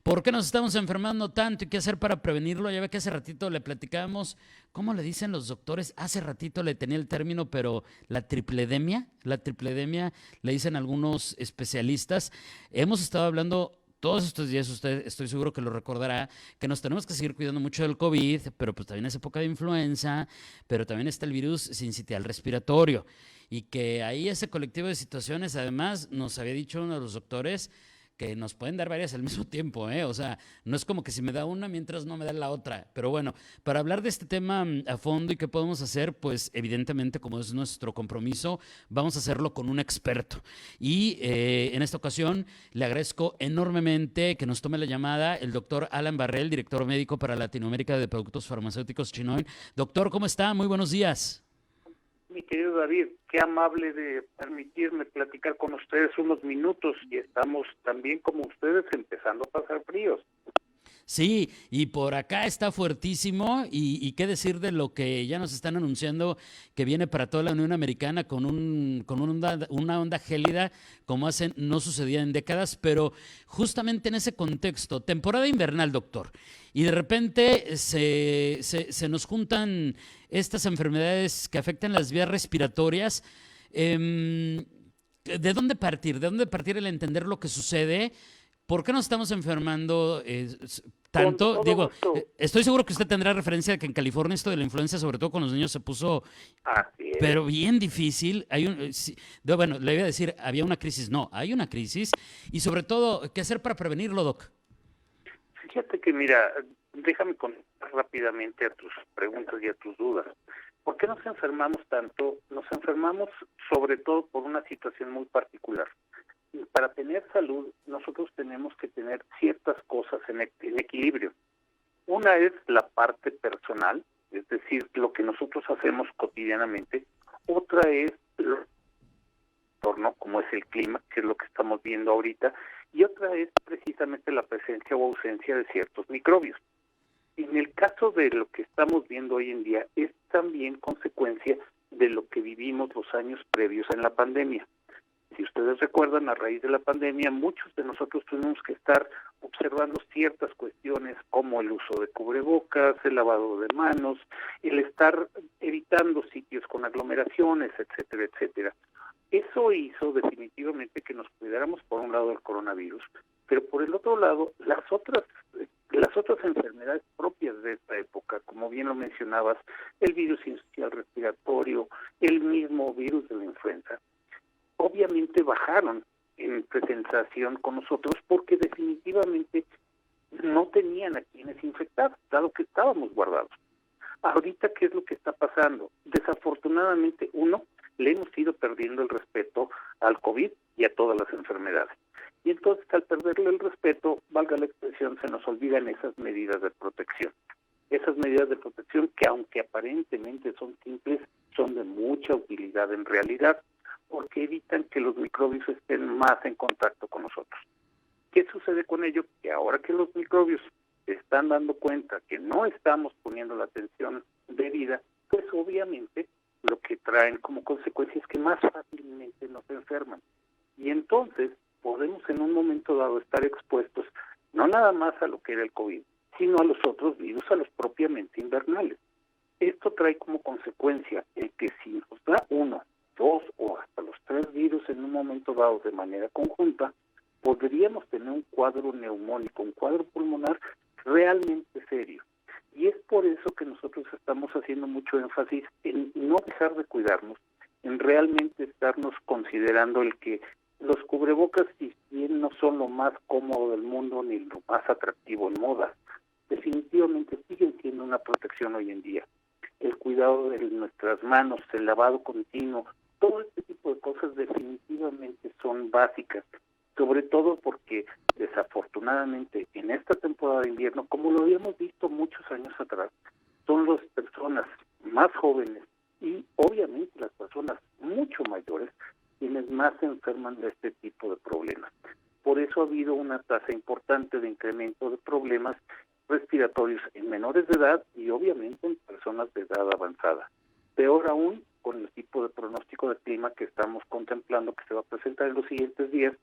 ¿Por qué nos estamos enfermando tanto y qué hacer para prevenirlo? Ya ve que hace ratito le platicábamos, ¿cómo le dicen los doctores? Hace ratito le tenía el término, pero la tripledemia le dicen algunos especialistas. Hemos estado hablando todos estos días, usted estoy seguro que lo recordará, que nos tenemos que seguir cuidando mucho del COVID, pero pues también es época de influenza, pero también está el virus sincitial respiratorio. Y que ahí ese colectivo de situaciones, además, nos había dicho uno de los doctores, que nos pueden dar varias al mismo tiempo, ¿eh? O sea, no es como que si me da una mientras no me da la otra. Pero bueno, para hablar de este tema a fondo y qué podemos hacer, pues evidentemente, como es nuestro compromiso, vamos a hacerlo con un experto. Y en esta ocasión le agradezco enormemente que nos tome la llamada el doctor Alan Barrell, director médico para Latinoamérica de Productos Farmacéuticos Chinoin. Doctor, ¿cómo está? Muy buenos días. Mi querido David, qué amable de permitirme platicar con ustedes unos minutos y estamos también como ustedes empezando a pasar fríos. Sí, y por acá está fuertísimo y qué decir de lo que ya nos están anunciando que viene para toda la Unión Americana con una onda gélida como hace no sucedía en décadas, pero justamente en ese contexto, temporada invernal, doctor, y de repente se nos juntan estas enfermedades que afectan las vías respiratorias. ¿De dónde partir? ¿De dónde partir el entender lo que sucede? ¿Por qué nos estamos enfermando Con tanto? todo Digo, gusto. estoy seguro que usted tendrá referencia de que en California esto de la influenza, sobre todo con los niños, se puso, Así es. pero bien difícil. Sí, bueno, le iba a decir, había una crisis. No, hay una crisis. Y sobre todo, ¿qué hacer para prevenirlo, Doc? Fíjate que mira, déjame contestar rápidamente a tus preguntas y a tus dudas. ¿Por qué nos enfermamos tanto? Nos enfermamos sobre todo por una situación muy particular. Y para tener salud, nosotros tenemos que tener ciertas cosas en equilibrio. Una es la parte personal, es decir, lo que nosotros hacemos cotidianamente. Otra es el entorno, como es el clima, que es lo que estamos viendo ahorita. Y otra es precisamente la presencia o ausencia de ciertos microbios. En el caso de lo que estamos viendo hoy en día, es también consecuencia de lo que vivimos los años previos en la pandemia. Si ustedes recuerdan, a raíz de la pandemia, muchos de nosotros tuvimos que estar observando ciertas cuestiones como el uso de cubrebocas, el lavado de manos, el estar evitando sitios con aglomeraciones, etcétera, etcétera. Eso hizo definitivamente que nos cuidáramos por un lado del coronavirus, pero por el otro lado, las otras enfermedades propias de esta época, como bien lo mencionabas, el virus sincicial respiratorio, el mismo virus de la influenza, obviamente bajaron en presentación con nosotros porque definitivamente no tenían a quienes infectar, dado que estábamos guardados. Ahorita, ¿qué es lo que está pasando? Desafortunadamente, le hemos ido perdiendo el respeto al COVID y a todas las enfermedades. Y entonces, al perderle el respeto, valga la expresión, se nos olvidan esas medidas de protección. Esas medidas de protección que, aunque aparentemente son simples, son de mucha utilidad en realidad, porque evitan que los microbios estén más en contacto con nosotros. ¿Qué sucede con ello? Que ahora que los microbios se están dando cuenta que no estamos poniendo la atención debida, pues obviamente lo que traen como consecuencia es que más fácilmente nos enferman. Y entonces podemos en un momento dado estar expuestos no nada más a lo que era el COVID, sino a los otros virus, a los propiamente invernales. Esto trae como consecuencia el que si nos da uno, dos o hasta los tres virus en un momento dado de manera conjunta, podríamos tener un cuadro neumónico, un cuadro pulmonar realmente serio. Y es por eso que nosotros estamos haciendo mucho énfasis en no dejar de cuidarnos, en realmente estarnos considerando el que los cubrebocas, si bien no son lo más cómodo del mundo ni lo más atractivo en moda, definitivamente siguen siendo una protección hoy en día. El cuidado de nuestras manos, el lavado continuo, todo este tipo de cosas definitivamente son básicas, sobre todo porque desafortunadamente en esta temporada de invierno, como lo habíamos visto muchos años atrás, son las personas más jóvenes y obviamente las personas mucho mayores quienes más se enferman de este tipo de problemas. Por eso ha habido una tasa importante de incremento de problemas respiratorios en menores de edad y obviamente en personas de edad avanzada. Peor aún con el tipo de pronóstico de clima que estamos contemplando que se va a presentar en los siguientes días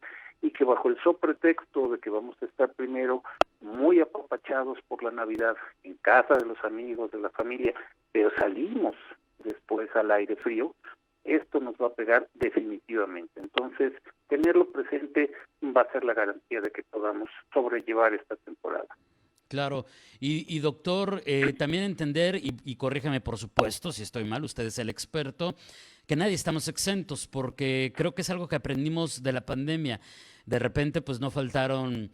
y que bajo el pretexto de que vamos a estar primero muy apapachados por la Navidad en casa de los amigos, de la familia, pero salimos después al aire frío, esto nos va a pegar definitivamente. Entonces, tenerlo presente va a ser la garantía de que podamos sobrellevar esta temporada. Claro, y doctor, también entender, y corríjame por supuesto si estoy mal, usted es el experto, que nadie estamos exentos, porque creo que es algo que aprendimos de la pandemia. De repente, pues no faltaron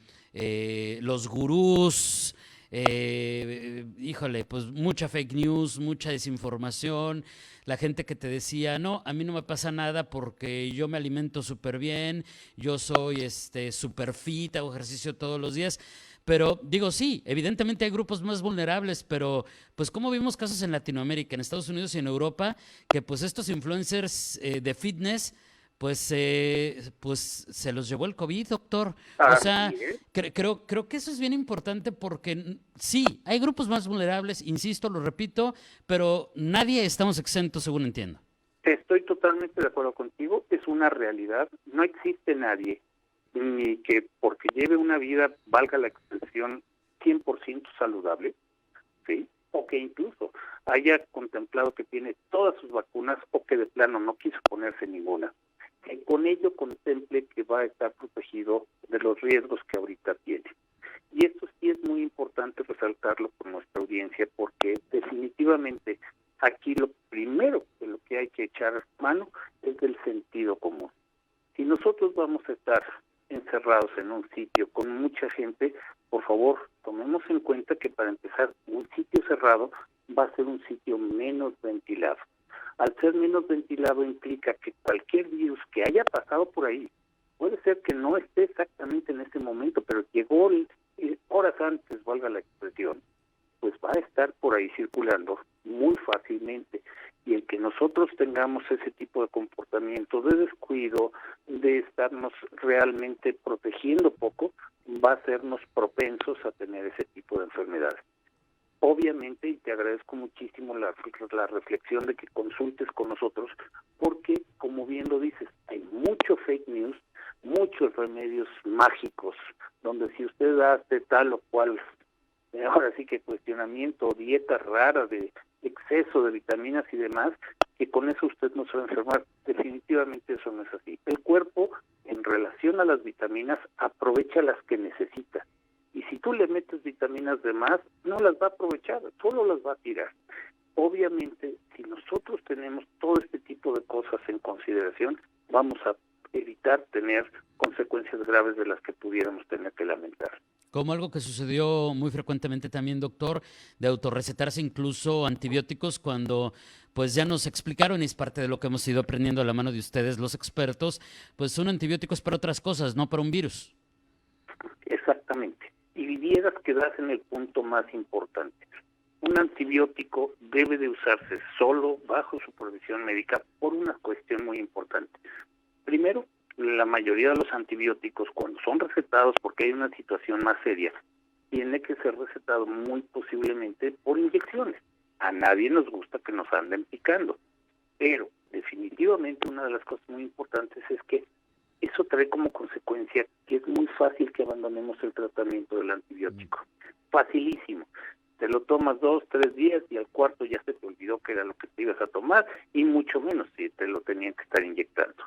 los gurús, híjole, pues mucha fake news, mucha desinformación, la gente que te decía, no, a mí no me pasa nada porque yo me alimento súper bien, yo soy súper fit, hago ejercicio todos los días. Pero digo, sí, evidentemente hay grupos más vulnerables, pero pues como vimos casos en Latinoamérica, en Estados Unidos y en Europa, que pues estos influencers de fitness, pues se los llevó el COVID, doctor. O sea, Así es. creo que eso es bien importante porque sí, hay grupos más vulnerables, insisto, lo repito, pero nadie estamos exentos, según entiendo. Estoy totalmente de acuerdo contigo, es una realidad, no existe nadie ni que porque lleve una vida, valga la expresión, 100% saludable, ¿sí? O que incluso haya contemplado que tiene todas sus vacunas o que de plano no quiso ponerse ninguna, que con ello contemple que va a estar protegido de los riesgos que ahorita tiene. Y esto sí es muy importante resaltarlo con nuestra audiencia porque definitivamente aquí lo primero de lo que hay que echar mano es del sentido común. Si nosotros vamos a estar encerrados en un sitio con mucha gente, por favor, tomemos en cuenta que para empezar, un sitio cerrado va a ser un sitio menos ventilado. Al ser menos ventilado implica que cualquier virus que haya pasado por ahí, puede ser que no esté exactamente en ese momento, pero llegó horas antes, valga la expresión, pues va a estar por ahí circulando muy fácilmente. Y el que nosotros tengamos ese tipo de comportamiento de descuido, de estarnos realmente protegiendo poco, va a hacernos propensos a tener ese tipo de enfermedades. Obviamente, y te agradezco muchísimo la reflexión de que consultes con nosotros, porque, como bien lo dices, hay mucho fake news, muchos remedios mágicos, donde si usted hace tal o cual, ahora sí que cuestionamiento, dieta rara de exceso de vitaminas y demás, que con eso usted no se va a enfermar. Definitivamente eso no es así. El cuerpo, en relación a las vitaminas, aprovecha las que necesita. Y si tú le metes vitaminas de más, no las va a aprovechar, solo las va a tirar. Obviamente, si nosotros tenemos todo este tipo de cosas en consideración, vamos a evitar tener consecuencias graves de las que pudiéramos tener que lamentar. Como algo que sucedió muy frecuentemente también, doctor, de autorrecetarse incluso antibióticos cuando pues ya nos explicaron, y es parte de lo que hemos ido aprendiendo a la mano de ustedes, los expertos, pues un antibiótico es para otras cosas, no para un virus. Exactamente. Y vivieras que das en el punto más importante. Un antibiótico debe de usarse solo bajo supervisión médica por una cuestión muy importante. Primero, la mayoría de los antibióticos, cuando son recetados porque hay una situación más seria, tiene que ser recetado muy posiblemente por inyecciones. A nadie nos gusta que nos anden picando, pero definitivamente una de las cosas muy importantes es que eso trae como consecuencia que es muy fácil que abandonemos el tratamiento del antibiótico. Facilísimo. Te lo tomas 2, 3 días y al cuarto ya se te olvidó que era lo que te ibas a tomar y mucho menos si te lo tenían que estar inyectando.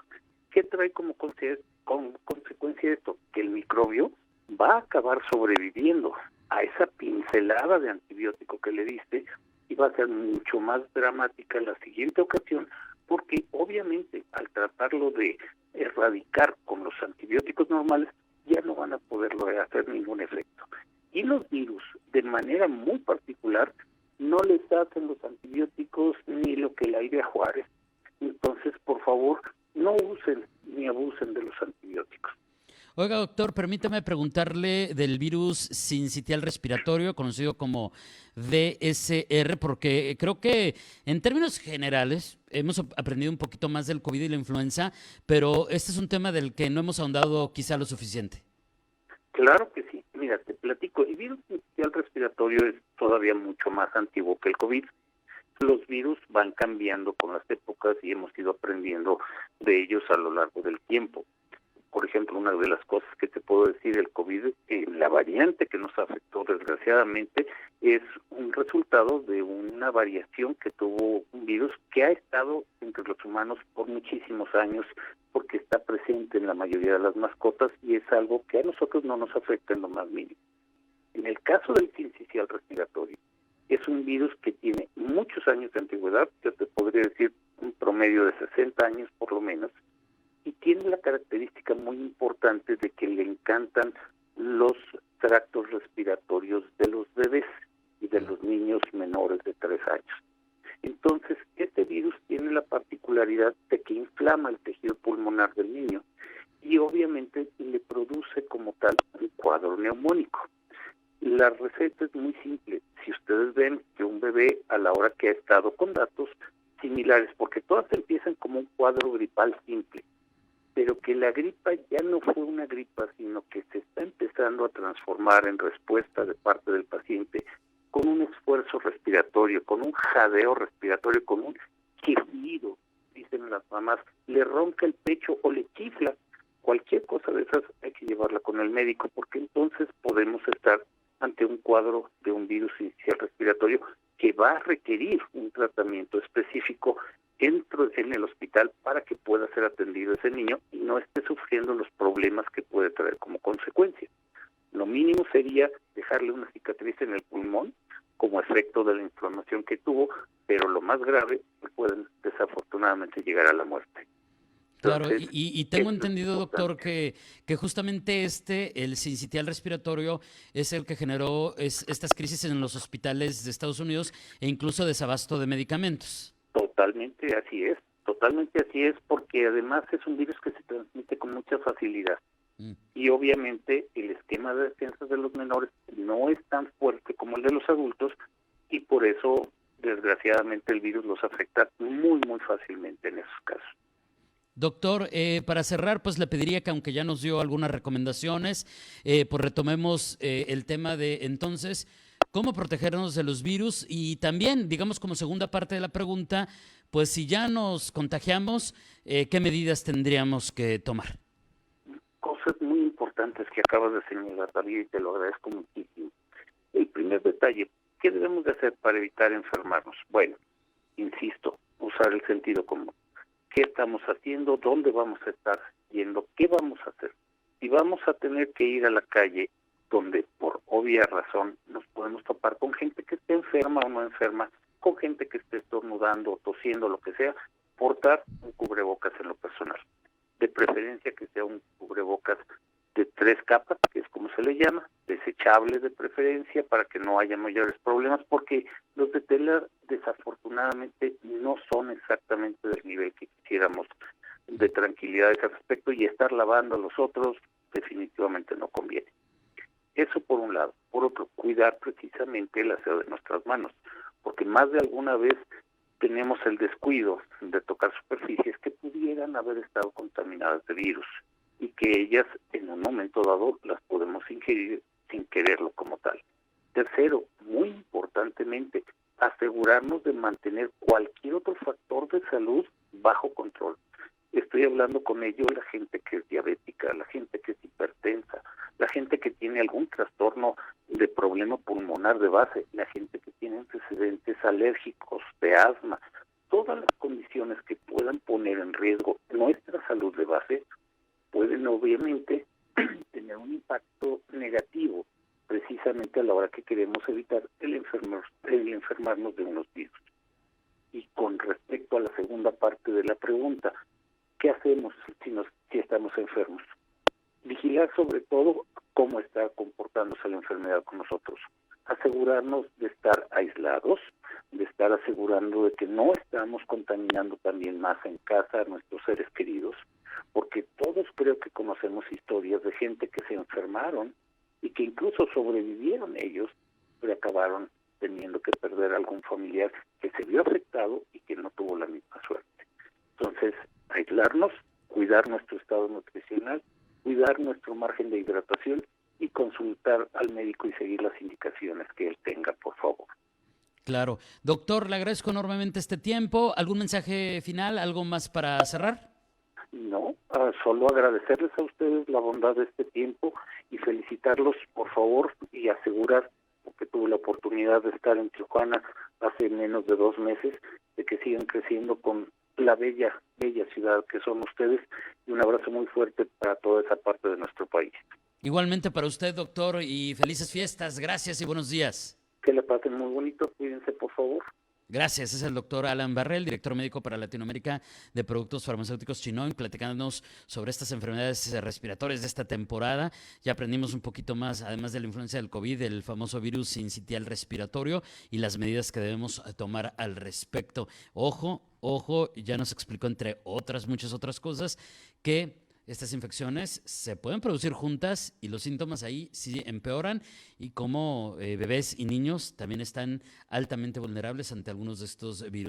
¿Qué trae como consecuencia esto? Que el microbio va a acabar sobreviviendo a esa pincelada de antibiótico que le diste y va a ser mucho más dramática en la siguiente ocasión porque obviamente al tratarlo de erradicar con los antibióticos normales ya no van a poderlo hacer ningún efecto. Y los virus, de manera muy particular, no les hacen los antibióticos ni lo que el aire a Juárez. Entonces, por favor, no usen ni abusen de los antibióticos. Oiga, doctor, permítame preguntarle del virus sincitial respiratorio, conocido como DSR, porque creo que en términos generales hemos aprendido un poquito más del COVID y la influenza, pero este es un tema del que no hemos ahondado quizá lo suficiente. Claro que sí. Mira, te platico. El virus sincitial respiratorio es todavía mucho más antiguo que el COVID. Los virus van cambiando con las épocas y hemos ido aprendiendo de ellos a lo largo del tiempo. Por ejemplo, una de las cosas que te puedo decir del COVID, la variante que nos afectó desgraciadamente, es un resultado de una variación que tuvo un virus que ha estado entre los humanos por muchísimos años, porque está presente en la mayoría de las mascotas y es algo que a nosotros no nos afecta en lo más mínimo. En el caso del sincicial respiratorio, es un virus que tiene muchos años de antigüedad, yo te podría decir un promedio de 60 años por lo menos, y tiene la característica muy importante de que le encantan los tractos respiratorios de los bebés y de los niños menores de 3 años. Entonces, este virus tiene la particularidad de que inflama el tejido pulmonar del niño y obviamente le produce como tal un cuadro neumónico. La receta es muy simple. Si ustedes ven que un bebé a la hora que ha estado con datos similares, porque todas empiezan como un cuadro gripal simple, pero que la gripa ya no fue una gripa, sino que se está empezando a transformar en respuesta de parte del paciente con un esfuerzo respiratorio, con un jadeo respiratorio, con un quejido, dicen las mamás, le ronca el pecho o le chifla. Cualquier cosa de esas hay que llevarla con el médico, porque entonces podemos estar ante un cuadro de un virus sincicial respiratorio que va a requerir un tratamiento específico en el hospital para que pueda ser atendido ese niño y no esté sufriendo los problemas que puede traer como consecuencia. Lo mínimo sería dejarle una cicatriz en el pulmón como efecto de la inflamación que tuvo, pero lo más grave pueden desafortunadamente llegar a la muerte. Claro, Entonces, y tengo eso es entendido, doctor, importante. que justamente el sincicial respiratorio, es el que generó estas crisis en los hospitales de Estados Unidos e incluso desabasto de medicamentos. Totalmente así es, porque además es un virus que se transmite con mucha facilidad. Mm. Y obviamente el esquema de defensa de los menores no es tan fuerte como el de los adultos y por eso, desgraciadamente, el virus los afecta muy, muy fácilmente en esos casos. Doctor, para cerrar, pues le pediría que aunque ya nos dio algunas recomendaciones, pues retomemos el tema de entonces cómo protegernos de los virus y también, digamos como segunda parte de la pregunta, pues si ya nos contagiamos, ¿qué medidas tendríamos que tomar? Cosas muy importantes que acabas de señalar, David, y te lo agradezco muchísimo. El primer detalle, ¿qué debemos de hacer para evitar enfermarnos? Bueno, insisto, usar el sentido común. ¿Qué estamos haciendo? ¿Dónde vamos a estar yendo? ¿Qué vamos a hacer? Si vamos a tener que ir a la calle donde por obvia razón nos podemos topar con gente que esté enferma o no enferma, con gente que esté estornudando o tosiendo, lo que sea, portar un cubrebocas en lo personal. De preferencia que sea un cubrebocas de 3 capas, que es como se le llama, desechable de preferencia para que no haya mayores problemas, porque los de tela desafortunadamente no son exactamente del nivel que quisiéramos de tranquilidad a ese respecto, y estar lavando a los otros definitivamente no conviene. Eso por un lado. Por otro, cuidar precisamente el aseo de nuestras manos, porque más de alguna vez tenemos el descuido de tocar superficies que pudieran haber estado contaminadas de virus y que ellas en un momento dado las podemos ingerir sin quererlo como tal. Tercero, muy importantemente, asegurarnos de mantener cualquier otro factor de salud bajo control. Estoy hablando con ello la gente que es diabética, la gente que es hipertensa, la gente que tiene algún trastorno de problema pulmonar de base, la gente que tiene antecedentes alérgicos, de asma, todas las condiciones que puedan poner en riesgo nuestra salud de base pueden obviamente tener un impacto negativo precisamente a la hora que queremos evitar el enfermarnos de unos virus. Y con respecto a la segunda parte de la pregunta, ¿qué hacemos si estamos enfermos? Vigilar sobre todo cómo está comportándose la enfermedad con nosotros. Asegurarnos de estar aislados, de estar asegurando de que no estamos contaminando también más en casa a nuestros seres queridos, porque todos creo que conocemos historias de gente que se enfermaron y que incluso sobrevivieron ellos, pero acabaron teniendo que perder a algún familiar que se vio afectado y que no tuvo la misma suerte. Entonces, aislarnos, cuidar nuestro estado nutricional, cuidar nuestro margen de hidratación y consultar al médico y seguir las indicaciones que él tenga, por favor. Claro. Doctor, le agradezco enormemente este tiempo. ¿Algún mensaje final? ¿Algo más para cerrar? No, solo agradecerles a ustedes la bondad de este tiempo y felicitarlos, por favor, y asegurar, porque tuve la oportunidad de estar en Tijuana hace menos de 2 meses, de que sigan creciendo con la bella ciudad que son ustedes, y un abrazo muy fuerte para toda esa parte de nuestro país. Igualmente para usted, doctor, y felices fiestas. Gracias y buenos días. Que la pasen muy bonito, cuídense por favor. Gracias, es el doctor Alan Barrell, director médico para Latinoamérica de Productos Farmacéuticos Chinoin, platicándonos sobre estas enfermedades respiratorias de esta temporada. Ya aprendimos un poquito más, además de la influencia del COVID, el famoso virus sincitial respiratorio y las medidas que debemos tomar al respecto. Ojo, ya nos explicó, entre muchas otras cosas, que estas infecciones se pueden producir juntas y los síntomas ahí sí empeoran, y como bebés y niños también están altamente vulnerables ante algunos de estos virus.